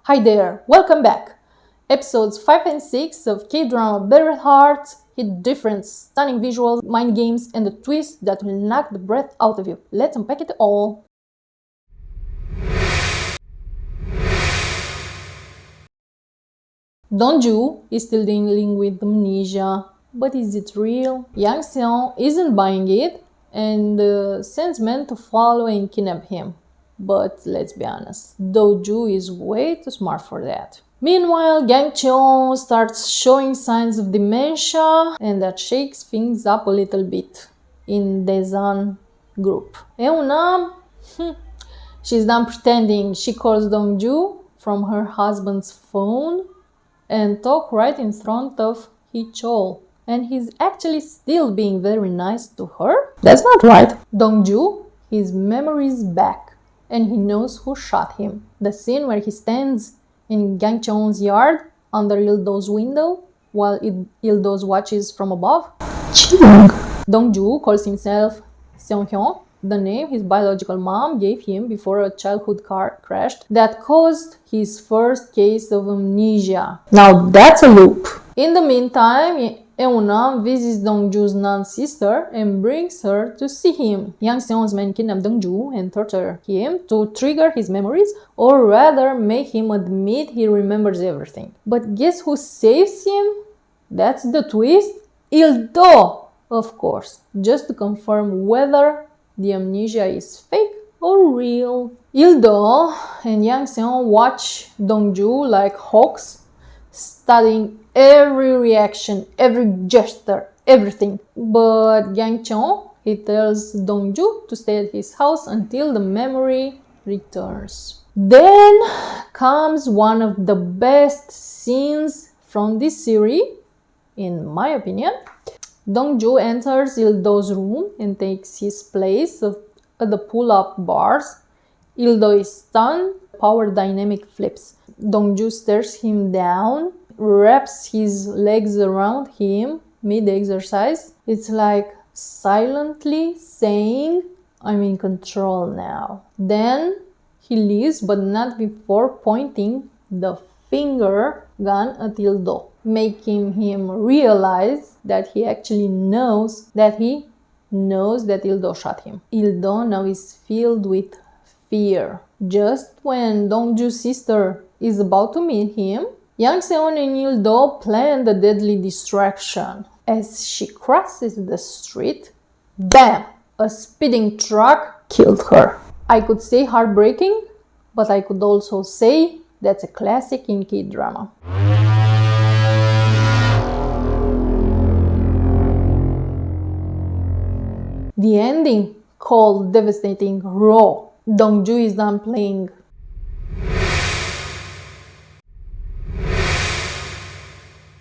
Hi there, welcome back! Episodes 5 and 6 of K-drama Better Hearts hit different, stunning visuals, mind games, and a twist that will knock the breath out of you. Let's unpack it all! Dongju is still dealing with amnesia, but is it real? Yang Seon isn't buying it and sends men to follow and kidnap him. But let's be honest, Doju is way too smart for that. Meanwhile, Gang Cheon starts showing signs of dementia and that shakes things up a little bit in Daesan group. Eun Nam, she's done pretending. She calls Dongju from her husband's phone and talk right in front of Chol. And he's actually still being very nice to her? That's not right. Dongju, his memory's back. And he knows who shot him. The scene where he stands in Gang Cheon's yard under Il-do's window while Il-do watches from above. Cheon. Dongju calls himself Seon-hyun, the name his biological mom gave him before a childhood car crashed that caused his first case of amnesia. Now that's a loop. In the meantime, Eun Nam visits Dongju's non-sister and brings her to see him. Yang Seon's men kidnap Dongju and torture him to trigger his memories, or rather make him admit he remembers everything. But guess who saves him? That's the twist. Il-do, of course, just to confirm whether the amnesia is fake or real. Il-do and Yang Seon watch Dongju like hawks, studying every reaction, every gesture, everything. But Gang Cheon, he tells Dongju to stay at his house until the memory returns. Then comes one of the best scenes from this series, in my opinion. Dongju enters Il-do's room and takes his place at the pull-up bars. Il-do is stunned, power dynamic flips. Dongju stares him down, wraps his legs around him mid-exercise. It's like silently saying, I'm in control now. Then he leaves, but not before pointing the finger gun at Il-do, making him realize that he actually knows that Il-do shot him. Il-do now is filled with fear. Just when Dongju's sister is about to meet him, Yang Seon and Il-do plan the deadly distraction. As she crosses the street, bam! A speeding truck killed her. I could say heartbreaking, but I could also say that's a classic in K-drama. The ending, called Devastating Raw. Dongju is done playing